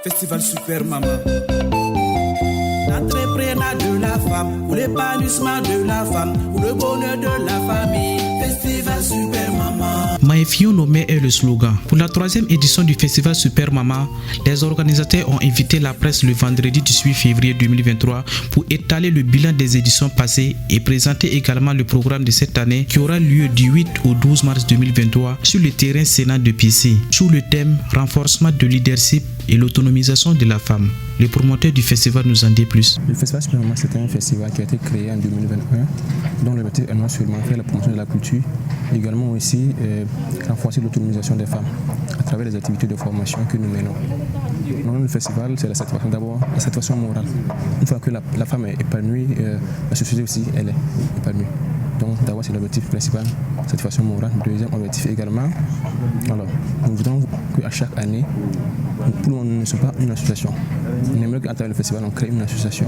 Festival Super Maman. L'entrepreneuriat de la femme, pour l'épanouissement de la femme, pour le bonheur de la famille. Festival Super Maman. Maïfion nommé est le slogan. Pour la 3e édition du Festival Super Maman, les organisateurs ont invité la presse le vendredi 18 février 2023 pour étaler le bilan des éditions passées et présenter également le programme de cette année qui aura lieu du 8 au 12 mars 2023 sur le terrain Sénat de Pissy, sous le thème renforcement de leadership et l'autonomisation de la femme. Le promoteur du festival nous en dit plus. Le Festival Super Maman, c'est un festival qui a été créé en 2021, dont l'objectif est non seulement faire la promotion de la culture, mais également aussi renforcer l'autonomisation des femmes à travers les activités de formation que nous menons. Dans le festival, c'est la satisfaction d'abord, la satisfaction morale. Une fois que la femme est épanouie, la société aussi, elle est épanouie. Donc d'abord, c'est l'objectif principal, satisfaction morale. Deuxième objectif également, alors, nous voudrons qu'à chaque année, pour nous, nous ne sommes pas une association. On aimerait qu'à travers le festival, on crée une association,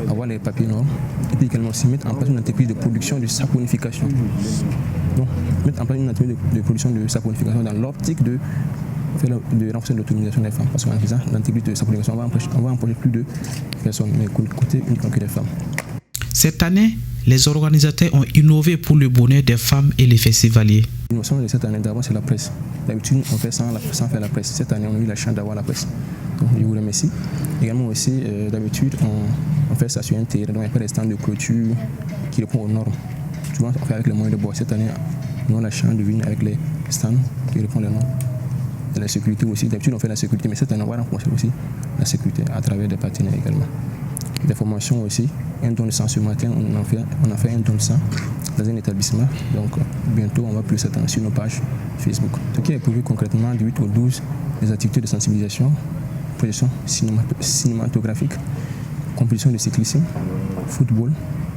avoir les papiers normes, et puis également aussi mettre en place une entreprise de production de saponification. Donc, mettre en place une entreprise de production de saponification dans l'optique de renforcer l'autonomisation des femmes. Parce qu'en faisant l'entreprise de saponification, on va employer plus de personnes, mais côté uniquement que des femmes. Cette année, les organisateurs ont innové pour le bonheur des femmes et les festivaliers. L'innovation de cette année, d'abord, c'est la presse. D'habitude, on fait sans faire la presse. Cette année, on a eu la chance d'avoir la presse. Donc, je vous remercie. Également aussi, d'habitude, on fait ça sur un terrain, donc il n'y a pas de stands de clôture qui répondent aux normes. Souvent, on fait avec les moyens de bord. Cette année, nous avons la chance de venir avec les stands qui répondent aux normes. Et la sécurité aussi. D'habitude, on fait la sécurité, mais cette année, on va renforcer aussi la sécurité à travers des partenaires également. Des formations aussi. Un don de sang ce matin, on a fait un don de sang dans un établissement. Donc bientôt, on va plus s'attendre sur nos pages Facebook. Ce qui est prévu concrètement du 8 au 12, des activités de sensibilisation, projection cinématographique, compétition de cyclisme, football,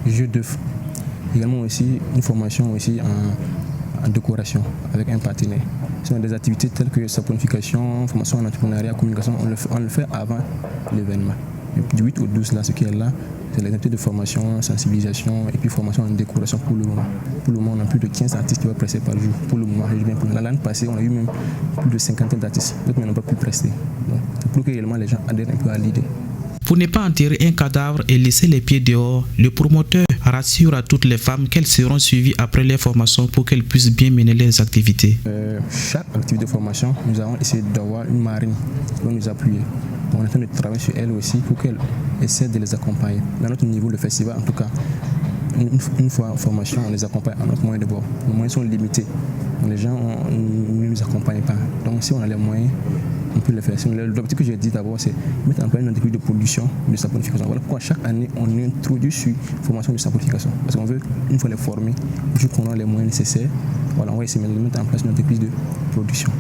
jeux d'œufs. Également aussi une formation aussi en décoration avec un partenaire. Ce sont des activités telles que saponification, formation en entrepreneuriat, communication, on le fait avant l'événement. Du 8 au 12, là, ce qui est là, c'est les activités de formation, sensibilisation et puis formation en décoration pour le moment. Pour le moment, on a plus de 15 artistes qui vont prester par jour. Pour le moment, l'année passée, on a eu même plus de 50 d'artistes. D'autres n'ont pas pu prester. C'est pour que réellement les gens adhèrent un peu à l'idée. Pour ne pas enterrer un cadavre et laisser les pieds dehors, le promoteur rassure à toutes les femmes qu'elles seront suivies après les formations pour qu'elles puissent bien mener leurs activités. Chaque activité de formation, nous avons essayé d'avoir une marine qui va nous appuyer. On est en train de travailler sur elle aussi pour qu'elle essaie de les accompagner. Dans notre niveau, le festival, en tout cas, une fois en formation, on les accompagne à notre moyen de bord. Les moyens sont limités. Donc les gens ne nous accompagnent pas. Donc si on a les moyens, on peut le faire. L'objectif que j'ai dit d'abord, c'est mettre en place une entreprise de production de saponification. Voilà pourquoi chaque année, on introduit sur formation de saponification. Parce qu'on veut, une fois les former, vu qu'on a les moyens nécessaires, voilà, on va essayer de mettre en place une entreprise de production.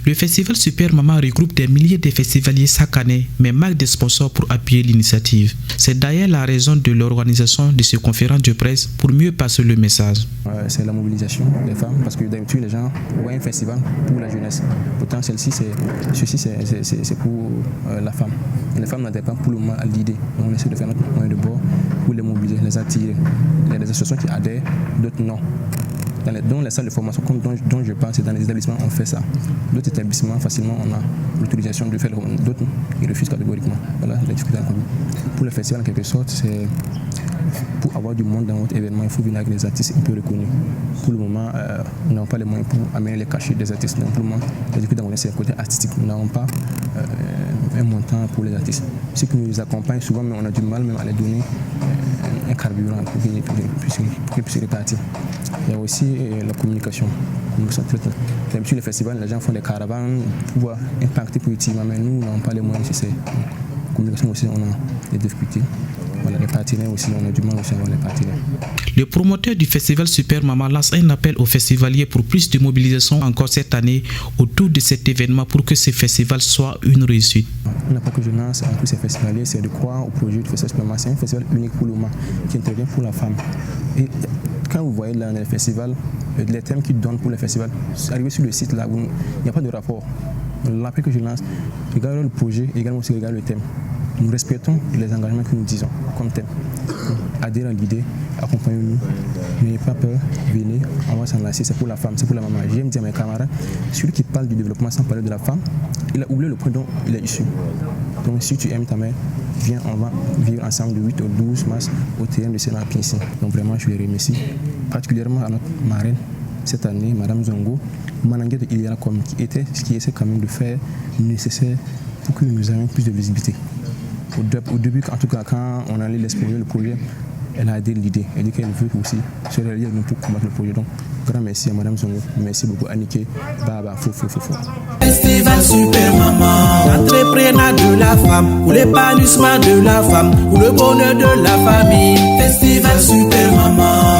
Le Festival Super Maman regroupe des milliers de festivaliers chaque année, mais manque de sponsors pour appuyer l'initiative. C'est d'ailleurs la raison de l'organisation de ces conférences de presse pour mieux passer le message. C'est la mobilisation des femmes, parce que d'habitude les gens voient un festival pour la jeunesse. Pourtant ceci c'est pour la femme. Les femmes n'adhèrent pas pour le moment à l'idée. On essaie de faire notre moyen de bord pour les mobiliser, les attirer. Il y a des associations qui adhèrent, d'autres non. Dans les salles de formation dont je parle, c'est dans les établissements on fait ça. D'autres établissements, facilement, on a l'autorisation de faire, d'autres, ils refusent catégoriquement. Voilà, la difficulté. Pour le festival, en quelque sorte, c'est pour avoir du monde dans votre événement, il faut venir avec des artistes un peu reconnus. Pour le moment, nous n'avons pas les moyens pour amener les cachets des artistes. Donc, pour le moment, la difficulté, c'est le côté artistique. Nous n'avons pas un montant pour les artistes. Ceux qui nous accompagnent souvent, mais on a du mal même à les donner un carburant pour qu'ils puissent répartir. Il y a aussi la communication. D'habitude, les festivals, les gens font des caravanes pour pouvoir impacter positivement, mais nous n'avons pas les moyens nécessaires. La communication aussi, on a des difficultés. Voilà, les partenaires aussi, on a du mal aussi à avoir les partenaires. Le promoteur du Festival Super Maman lance un appel aux festivaliers pour plus de mobilisation encore cette année autour de cet événement pour que ce festival soit une réussite. L'appel que je lance à tous ces festivaliers, c'est de croire au projet du Festival Super Maman. C'est un festival unique pour le moment qui intervient pour la femme. Et quand vous voyez dans les festivals, les thèmes qu'ils donnent pour le festival, arrivé sur le site là, il n'y a pas de rapport. L'appel que je lance, regardez le projet et également aussi regardez le thème. Nous respectons les engagements que nous disons comme thème. Adhérez à l'idée, accompagnez-nous, n'ayez pas peur, venez, on va s'enlacer, c'est pour la femme, c'est pour la maman. J'aime dire à mes camarades, celui qui parle du développement sans parler de la femme, il a oublié le point dont il est issu. Donc si tu aimes ta mère, viens, on va vivre ensemble de 8 au 12 mars au terrain de Sénat-Pincy. Donc vraiment, je les remercie, particulièrement à notre marraine cette année, Madame Zongo, Mananguette de Iliana, qui essaie quand même de faire le nécessaire pour que nous ayons plus de visibilité. Au début, en tout cas, quand on allait l'exposer le projet, elle a aidé l'idée. Elle dit qu'elle veut aussi se relier avec nous pour combattre le projet. Donc, grand merci à Madame Zongo. Merci beaucoup à Niké. Baba, fou. Festival Super Maman, entrepreneur de la femme, pour l'épanouissement de la femme, pour le bonheur de la famille. Festival Super Maman.